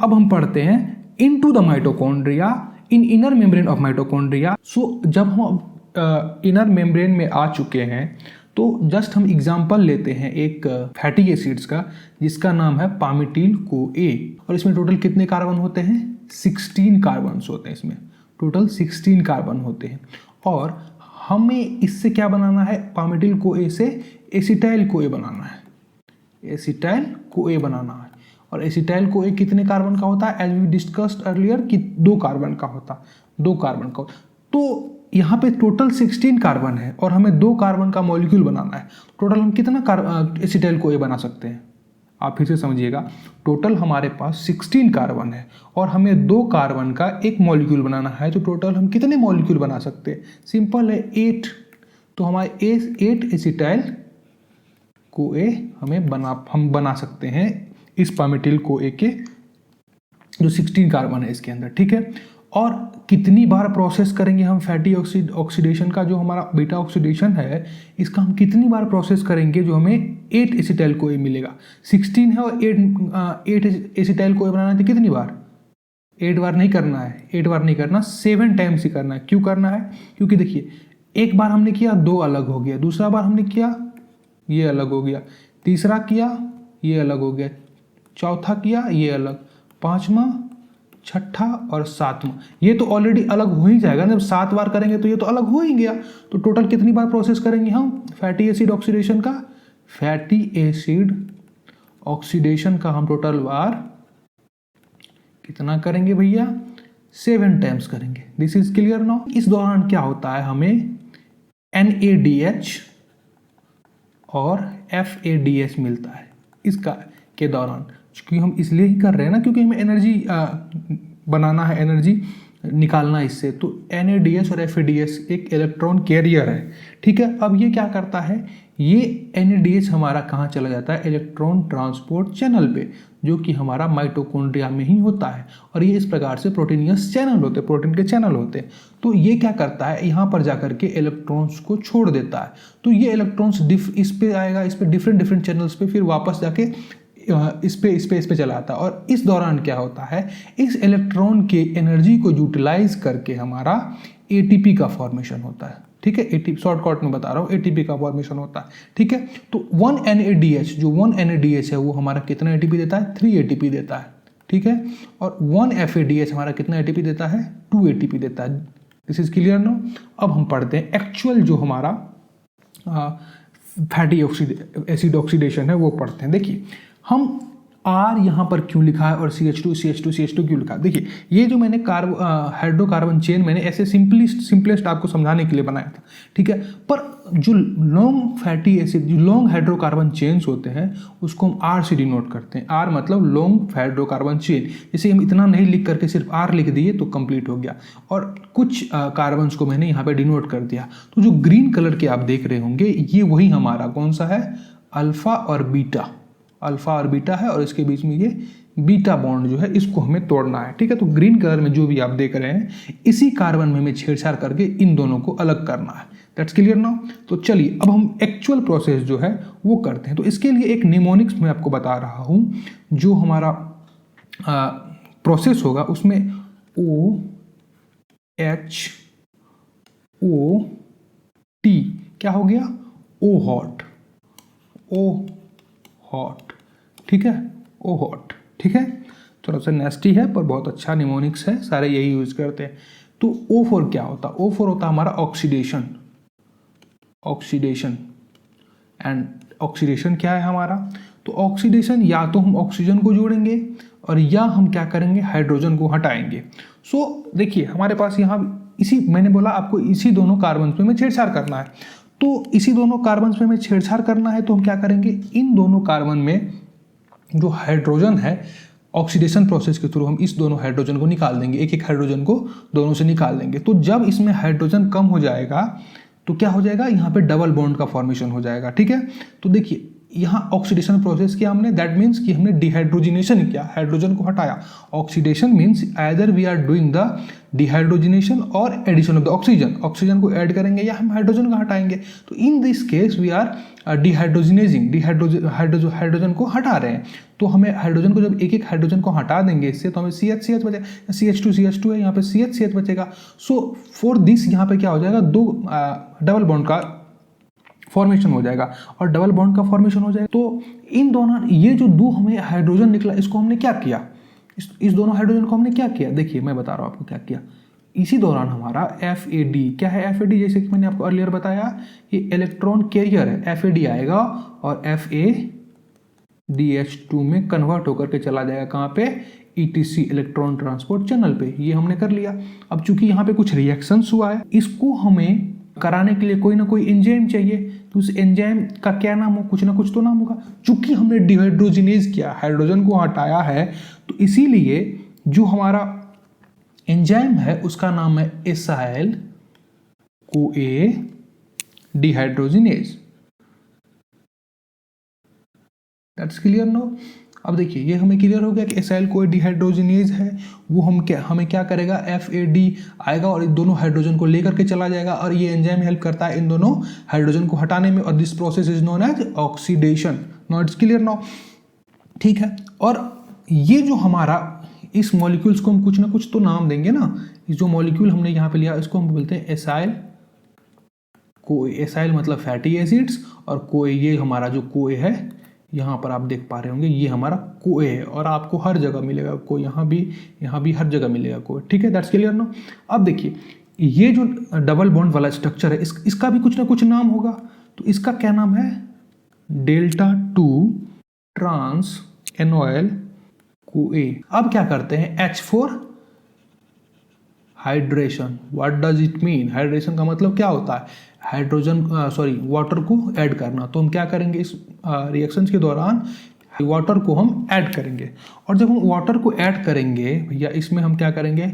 अब हम पढ़ते हैं into the mitochondria in inner membrane of mitochondria. So जब हम इनर मेम्ब्रेन में आ चुके हैं तो जस्ट हम एग्जांपल लेते हैं एक फैटी एसिड्स का जिसका नाम है पामिटिल को ए, और इसमें टोटल कितने कार्बन होते हैं? 16 कार्बन होते हैं इसमें, टोटल 16 कार्बन होते हैं। और हमें इससे क्या बनाना है? पामिटिल को ए से एसिटाइल को ए बनाना है, एसिटाइल को ए बनाना है। और एसिटाइल को ए कितने कार्बन का होता है? एज वी डिस्कस्ड अर्लियर कि 2 कार्बन का होता, 2 कार्बन का। तो यहाँ पे टोटल 16 कार्बन है और हमें 2 कार्बन का मॉलिक्यूल बनाना है। टोटल हम कितना एसिटाइल को ए बना सकते हैं? आप फिर से समझिएगा, टोटल हमारे पास 16 कार्बन है और हमें 2 कार्बन का एक मॉलिक्यूल बनाना है। तो टोटल हम कितने मॉलिक्यूल बना सकते हैं? सिंपल है, 8। तो हमारे 8 एसिटाइल को ए हम बना सकते हैं इस पामिटिल को ए के जो 16 कार्बन है इसके अंदर, ठीक है। और कितनी बार प्रोसेस करेंगे हम फैटी ऑक्सीडेशन का, जो हमारा बीटा ऑक्सीडेशन है इसका हम कितनी बार प्रोसेस करेंगे जो हमें 8 एसिटाइल को ए मिलेगा? 16 है और 8 एसिटाइल को ए बनाना है तो कितनी बार? 8 बार नहीं करना है, 8 बार नहीं करना, 7 टाइम्स ही करना है। क्यों करना है? क्योंकि देखिए, एक बार हमने किया 2 अलग हो गया, दूसरा बार हमने किया ये अलग हो गया, तीसरा किया ये अलग हो गया, चौथा किया ये अलग, 5वां, 6ठा और 7वां, ये तो ऑलरेडी अलग हो ही जाएगा। जब 7 बार करेंगे तो ये तो अलग हो ही गया। तो टोटल कितनी बार प्रोसेस करेंगे हम फैटी एसिड ऑक्सीडेशन का? फैटी एसिड ऑक्सीडेशन का हम टोटल बार कितना करेंगे भैया? 7 टाइम्स करेंगे। This is clear now. इस दौरान क्या होता है, हमें NADH और FADH मिलता है इसका के दौरान। क्योंकि हम इसलिए ही कर रहे हैं ना, क्योंकि हमें एनर्जी बनाना है, एनर्जी निकालना है इससे। तो NADH और FADH एक इलेक्ट्रॉन कैरियर है, ठीक है। अब ये क्या करता है, ये NADH हमारा कहाँ चला जाता है? इलेक्ट्रॉन ट्रांसपोर्ट चैनल पे, जो कि हमारा माइटोकॉन्ड्रिया में ही होता है। और ये इस प्रकार से प्रोटीनियस चैनल होते हैं, प्रोटीन के चैनल होते हैं। तो ये क्या करता है, यहाँ पर जाकर के इलेक्ट्रॉन्स को छोड़ देता है। तो ये इलेक्ट्रॉन्स इस पे आएगा, इस पे डिफरेंट चैनल्स पे, फिर वापस जाके इस पे चला आता है। और इस दौरान क्या होता है, इस इलेक्ट्रॉन के एनर्जी को यूटिलाइज करके हमारा ATP का फॉर्मेशन होता है, ठीक है। ATP शॉर्टकट में बता रहा हूँ, ATP का फॉर्मेशन होता है, ठीक है। तो 1 NADH, जो 1 NADH है वो हमारा कितना ATP देता है? 3 ATP देता है, ठीक है। और 1 FADH हमारा कितना ATP देता है? 2 ATP देता है। This is clear no. अब हम पढ़ते हैं एक्चुअल जो हमारा फैटी एसिड ऑक्सीडेशन है वो पढ़ते हैं। देखिए, हम R यहाँ पर क्यों लिखा है और CH2 क्यों लिखा है? देखिए, ये जो मैंने हाइड्रोकार्बन चेन मैंने ऐसे सिंपलेस्ट आपको समझाने के लिए बनाया था, ठीक है। पर जो लॉन्ग फैटी एसिड, जो लॉन्ग हाइड्रोकार्बन चेन्स होते हैं उसको हम R से डिनोट करते हैं। R मतलब लॉन्ग हाइड्रोकार्बन चेन। जैसे हम इतना नहीं लिख करके सिर्फ R लिख दिए तो कंप्लीट हो गया, और कुछ कार्बन्स को मैंने यहाँ पे डिनोट कर दिया। तो जो ग्रीन कलर के आप देख रहे होंगे ये वही हमारा कौन सा है? अल्फा और बीटा। अल्फा और बीटा है और इसके बीच में ये बीटा बॉन्ड जो है इसको हमें तोड़ना है, ठीक है। तो ग्रीन कलर में जो भी आप देख रहे हैं इसी कार्बन में हमें छेड़छाड़ करके इन दोनों को अलग करना है। That's clear now. तो चलिए अब हम एक्चुअल प्रोसेस जो है वो करते हैं। तो इसके लिए एक निमोनिक्स मैं आपको बता रहा हूँ। जो हमारा प्रोसेस होगा उसमें OHOT क्या हो गया? O हॉट, ठीक है। O हॉट, ठीक है। थोड़ा सा नेस्टी है पर बहुत अच्छा निमोनिक्स है, सारे यही यूज करते हैं। तो O4 क्या होता है? O4 होता है हमारा ऑक्सीडेशन। एंड ऑक्सीडेशन क्या है हमारा? तो ऑक्सीडेशन या तो हम ऑक्सीजन को जोड़ेंगे और या हम क्या करेंगे? हाइड्रोजन को हटाएंगे। सो देखिए, हमारे पास यहाँ इसी, मैंने बोला आपको इसी दोनों कार्बन पे हमें छेड़छाड़ करना है। तो इसी दोनों कार्बन पे हमें छेड़छाड़ करना है तो हम क्या करेंगे? इन दोनों कार्बन में जो हाइड्रोजन है ऑक्सीडेशन प्रोसेस के थ्रू हम इस दोनों हाइड्रोजन को निकाल देंगे, एक हाइड्रोजन को दोनों से निकाल देंगे। तो जब इसमें हाइड्रोजन कम हो जाएगा तो क्या हो जाएगा? यहाँ पे डबल बॉन्ड का फॉर्मेशन हो जाएगा, ठीक है। तो देखिए, यहाँ ऑक्सीडेशन प्रोसेस किया हमने, दैट मीन्स कि हमने डिहाइड्रोजिनेशन किया, हाइड्रोजन को हटाया। Oxidation means either we are doing the dehydrogenation और addition of the oxygen, oxygen को ऐड करेंगे या हम हाइड्रोजन को हटाएंगे। तो in this case we are dehydrogenating, hydrogen को हटा रहे हैं। तो हमें हाइड्रोजन को जब एक एक हाइड्रोजन को हटा देंगे इससे, तो हमें CH बचेगा, CH2 है, यहाँ पे CH बचेगा। सो फॉर दिस यहाँ पे क्या हो जाएगा, दो डबल बॉन्ड का फॉर्मेशन हो जाएगा, और डबल बॉन्ड का फॉर्मेशन हो जाएगा। तो इन दोनों, ये जो दो हमें हाइड्रोजन निकला, इसको हमने क्या किया, इस दोनों हाइड्रोजन को हमने क्या किया, देखिए मैं बता रहा हूँ आपको क्या किया। इसी दौरान हमारा FAD, क्या है FAD, जैसे कि मैंने आपको अर्लियर बताया कि इलेक्ट्रॉन कैरियर है, FAD आएगा और FADH2 में कन्वर्ट होकर के चला जाएगा कहाँ पे, ETC इलेक्ट्रॉन ट्रांसपोर्ट चैनल पे। ये हमने कर लिया। अब चूंकि यहाँ पे कुछ रिएक्शंस हुआ है, इसको हमें कराने के लिए कोई ना कोई एंजाइम चाहिए, तो उस एंजाइम का क्या नाम हो, कुछ ना कुछ तो नाम होगा। चूंकि हमने डिहाइड्रोजिनेज किया, हाइड्रोजन को हटाया है, तो इसीलिए जो हमारा एंजाइम है उसका नाम है acyl CoA dehydrogenase. That's clear no. अब देखिए ये हमें क्लियर हो गया कि एसाइल CoA डिहाइड्रोजिनेज है, वो हमें क्या करेगा, FAD आएगा और इन दोनों हाइड्रोजन को लेकर के चला जाएगा, और ये एंजाइम हेल्प करता है इन दोनों हाइड्रोजन को हटाने में, और this process is known as oxidation. No it's clear no, ठीक है। और ये जो हमारा इस मॉलिक्यूल्स को हम कुछ ना कुछ तो नाम देंगे ना। इस जो मॉलिक्यूल हमने यहाँ पे लिया इसको हम बोलते हैं एसाइल CoA। एसाइल मतलब फैटी एसिड्स, और CoA ये हमारा जो CoA है, यहाँ पर आप देख पा रहे होंगे ये हमारा CoA है, और आपको हर जगह मिलेगा CoA, यहाँ भी हर जगह मिलेगा CoA, ठीक है। That's clear no. अब देखिए ये जो डबल बॉन्ड वाला स्ट्रक्चर है, इसका भी कुछ ना कुछ नाम होगा। तो इसका क्या नाम है, Delta-2 ट्रांस एनोइल CoA। अब क्या करते हैं, H4 hydration. What does it mean, hydration का मतलब क्या होता है, वाटर को ऐड करना। तो हम क्या करेंगे, इस रिएक्शंस के दौरान वाटर को हम ऐड करेंगे, और जब हम वाटर को ऐड करेंगे भैया, इसमें हम क्या करेंगे,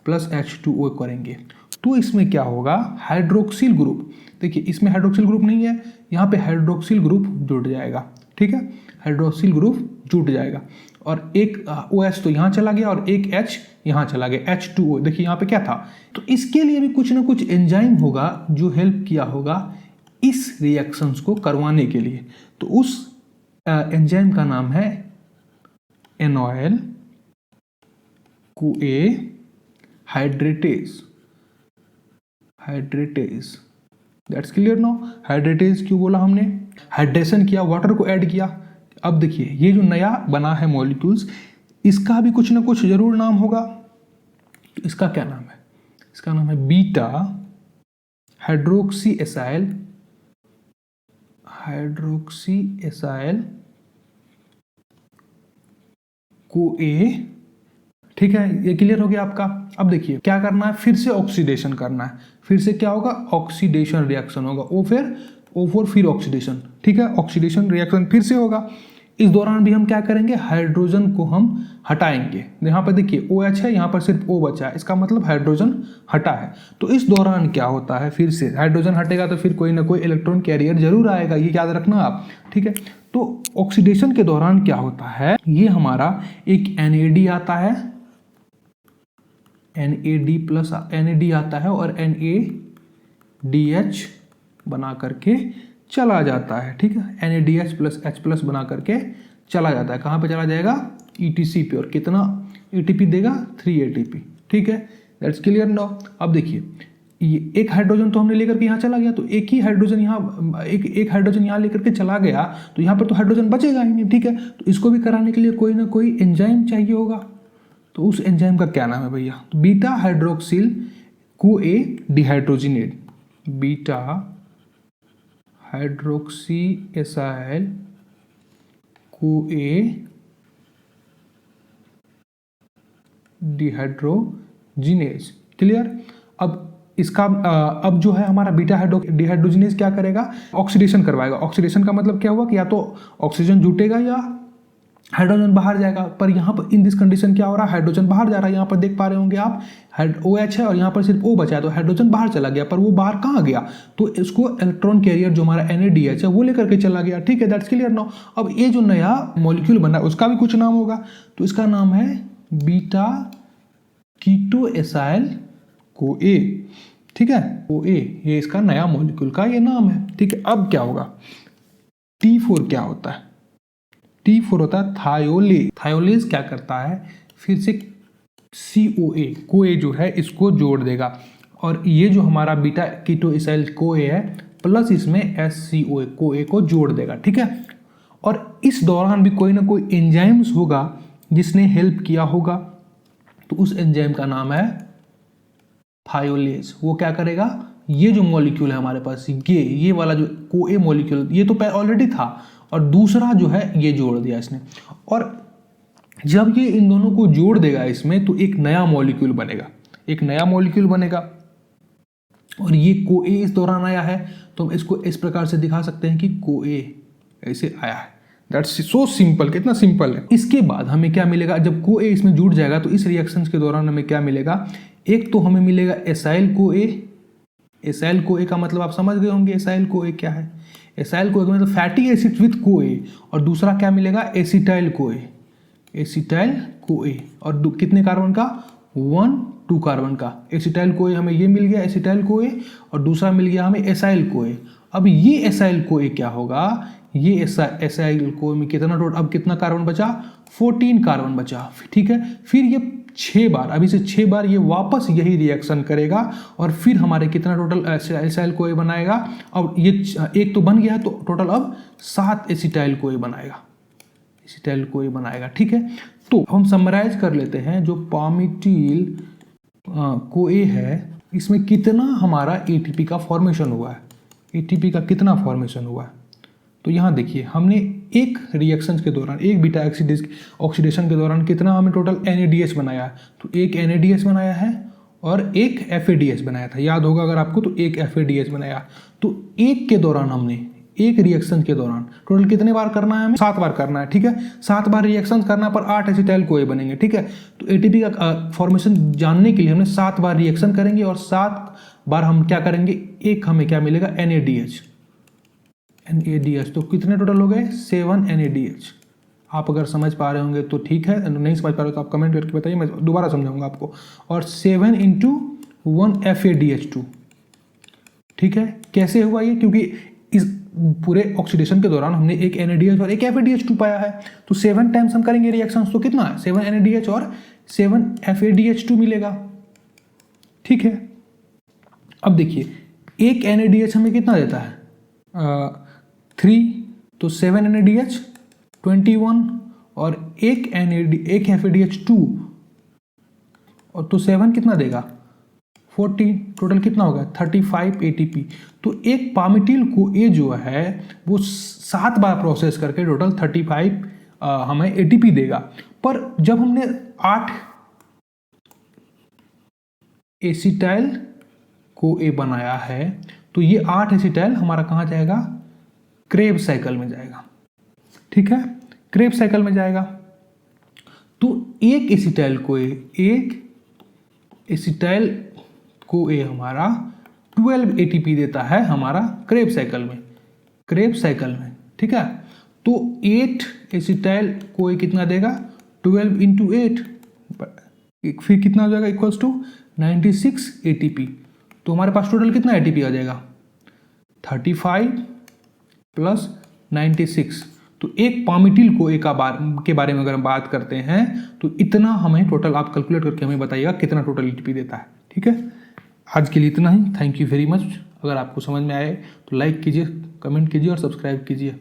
प्लस H2O करेंगे। तो इसमें क्या होगा, हाइड्रोक्सिल ग्रुप, देखिए इसमें हाइड्रोक्सिल ग्रुप नहीं है, यहाँ पे हाइड्रोक्सिल ग्रुप जुड़ जाएगा, ठीक है, हाइड्रोक्सिल ग्रुप जुट जाएगा, और एक OH तो यहाँ चला गया और एक H यहाँ चला गया, H2O। देखिए यहाँ पे क्या था। तो इसके लिए भी कुछ ना कुछ एंजाइम होगा जो हेल्प किया होगा इस रिएक्शंस को करवाने के लिए। तो उस एंजाइम का नाम है enoyl CoA hydratase. That's clear no. Hydratase क्यों बोला हमने, हाइड्रेशन किया, वाटर को ऐड किया। अब देखिए ये जो नया बना है मॉलिक्यूल्स, इसका भी कुछ ना कुछ जरूर नाम होगा। तो इसका क्या नाम है, इसका नाम है बीटा हाइड्रोक्सी एसाइल CoA, ठीक है। ये क्लियर हो गया आपका। अब देखिए क्या करना है, फिर से ऑक्सीडेशन करना है। फिर से क्या होगा, ऑक्सीडेशन रिएक्शन होगा, O4 फिर ऑक्सीडेशन, ठीक है, ऑक्सीडेशन रिएक्शन फिर से होगा। इस दौरान भी हम क्या करेंगे, हाइड्रोजन को हम हटाएंगे। यहाँ पर देखिए OH है, यहाँ पर सिर्फ O बचा है, इसका मतलब हाइड्रोजन हटा है। तो इस दौरान क्या होता है, फिर से हाइड्रोजन हटेगा तो फिर कोई ना कोई इलेक्ट्रॉन कैरियर जरूर आएगा, ये याद रखना आप, ठीक है। तो ऑक्सीडेशन के दौरान क्या होता है, ये हमारा एक NAD आता है, NAD आता है, और NADH बना करके चला जाता है, ठीक है। NADH प्लस H प्लस बना करके चला जाता है, कहाँ पे चला जाएगा, ETC पे, और कितना ATP देगा, 3 ATP, ठीक है। That's clear now. अब देखिए ये एक हाइड्रोजन तो हमने लेकर के यहाँ चला गया, तो एक ही हाइड्रोजन यहाँ, एक हाइड्रोजन यहाँ लेकर के चला गया, तो यहाँ पर तो हाइड्रोजन बचेगा ही नहीं, ठीक है। तो इसको भी कराने के लिए कोई ना कोई एंजाइम चाहिए होगा। तो उस एंजाइम का क्या नाम है भैया, तो beta hydroxyl CoA dehydrogenase, beta hydroxy acyl CoA dehydrogenase, clear. अब इसका अब जो है हमारा बीटा डिहाइड्रोजिनेज क्या करेगा, ऑक्सीडेशन करवाएगा। ऑक्सीडेशन का मतलब क्या हुआ कि या तो ऑक्सीजन जुटेगा या हाइड्रोजन बाहर जाएगा। पर यहाँ पर इन दिस कंडीशन क्या हो रहा है, हाइड्रोजन बाहर जा रहा है। यहाँ पर देख पा रहे होंगे आप, OH है और यहाँ पर सिर्फ O बचा है, तो हाइड्रोजन बाहर चला गया। पर वो बाहर कहाँ गया, तो इसको इलेक्ट्रॉन कैरियर जो हमारा NADH है वो लेकर के चला गया। ठीक है, दैट्स क्लियर नाउ। अब ये जो नया मॉलिक्यूल बना है उसका भी कुछ नाम होगा, तो इसका नाम है बीटा कीटो एसाइल CoA। ठीक है, OA ये इसका नया मॉलिक्यूल का ये नाम है। ठीक है, अब क्या होगा, T4 क्या होता है, T4 होता है थायोलेज। थायोलेज क्या करता है, फिर से CoA जो है इसको जोड़ देगा, और ये जो हमारा बीटा कीटो एसाइल CoA है प्लस इसमें CoA को जोड़ देगा। ठीक है, और इस दौरान भी कोई ना कोई एंजाइम्स होगा जिसने हेल्प किया होगा, तो उस एंजाइम का नाम है थायोलेज। वो क्या करेगा, ये जो मॉलिक्यूल है हमारे पास, ये वाला जो CoA मॉलिक्यूल, ये तो ऑलरेडी था और दूसरा जो है ये जोड़ दिया इसने, और जब ये इन दोनों को जोड़ देगा इसमें, तो एक नया मॉलिक्यूल बनेगा, एक नया मॉलिक्यूल बनेगा। और ये CoA इस दौरान आया है, तो हम इसको इस प्रकार से दिखा सकते हैं कि CoA ऐसे आया है। दैट्स सो सिंपल, कितना सिंपल है। इसके बाद हमें क्या मिलेगा, जब CoA इसमें जुड़ जाएगा तो इस रिएक्शन के दौरान हमें क्या मिलेगा, एक तो हमें मिलेगा एसाइल CoA। एसाइल CoA का मतलब आप समझ गए होंगे, एसाइल CoA क्या है। एसाइल CoA का मतलब फैटी एसिड विथ CoA, और दूसरा क्या मिलेगा, एसिटाइल CoA। एसिटाइल CoA और कितने कार्बन का, 1 2 कार्बन का। एसिटाइल CoA हमें ये मिल गया, एसिटाइल CoA, और दूसरा मिल गया हमें एसाइल CoA। अब ये एसाइल CoA क्या होगा, ये एसाइल CoA में कितना टोटल, अब कितना कार्बन बचा, 14 कार्बन बचा। ठीक है, फिर ये 6 बार, अभी से 6 बार ये वापस यही रिएक्शन करेगा, और फिर हमारे कितना टोटल एसाइल CoA बनाएगा। अब ये एक तो बन गया, तो टोटल अब 7 एसिटाइल CoA बनाएगा, एसिटाइल CoA बनाएगा। ठीक है, तो हम समराइज कर लेते हैं, जो पामिटिल CoA है इसमें कितना हमारा ATP का फॉर्मेशन हुआ है, ATP का कितना फॉर्मेशन हुआ है। तो यहाँ देखिए, हमने एक रिएक्शन के दौरान, एक बीटा ऑक्सीडेशन के दौरान कितना हमें टोटल NADH बनाया है, तो एक NADH बनाया है और एक FADH बनाया था, याद होगा अगर आपको, तो एक FADH बनाया। तो एक के दौरान हमने, एक रिएक्शन के दौरान टोटल कितने बार करना है हमें, 7 बार करना है। ठीक है, 7 बार रिएक्शन करना पर 8 एसिटाइल CoA बनेंगे। ठीक है, तो ATP का फॉर्मेशन जानने के लिए हमने 7 बार रिएक्शन करेंगे, और 7 बार हम क्या करेंगे, एक हमें क्या मिलेगा, NADH। तो कितने टोटल हो गए, 7 NADH। आप अगर समझ पा रहे होंगे तो ठीक है, नहीं समझ पा रहे हो तो आप कमेंट करके बताइए, मैं दोबारा समझाऊंगा आपको। और 7 × 1 FADH2। ठीक है, कैसे हुआ ये, क्योंकि इस पूरे ऑक्सीडेशन के दौरान हमने एक NADH और एक FADH2 पाया है, तो 7 टाइम्स हम करेंगे रिएक्शंस, तो कितना है, 7 NADH और 7 FADH2 मिलेगा। ठीक है, अब देखिए, एक NADH हमें कितना देता है, 3, तो 7 NADH 21, और एक FADH2, और तो 7 कितना देगा, 14, टोटल कितना होगा, 35 ATP। तो एक पामिटिल CoA जो है वो 7 बार प्रोसेस करके टोटल 35 हमें ATP देगा। पर जब हमने 8 एसिटाइल CoA बनाया है, तो ये 8 एसिटाइल हमारा कहाँ जाएगा, क्रेब्स साइकिल में जाएगा। ठीक है, क्रेब्स साइकिल में जाएगा। तो एक एसिटाइल CoA हमारा 12 ATP देता है हमारा क्रेब्स साइकिल में। ठीक है, तो 8 एसिटाइल CoA कितना देगा, 12 × 8, फिर कितना हो जाएगा, इक्वल्स टू 96 ATP। तो हमारे पास टोटल कितना ATP आ जाएगा, 35 + 96। तो एक पामिटिल CoA के बारे में अगर हम बात करते हैं, तो इतना हमें टोटल, आप कैलकुलेट करके हमें बताइएगा कितना टोटल ATP देता है। ठीक है, आज के लिए इतना ही। Thank you very much. अगर आपको समझ में आए तो लाइक कीजिए, कमेंट कीजिए और सब्सक्राइब कीजिए।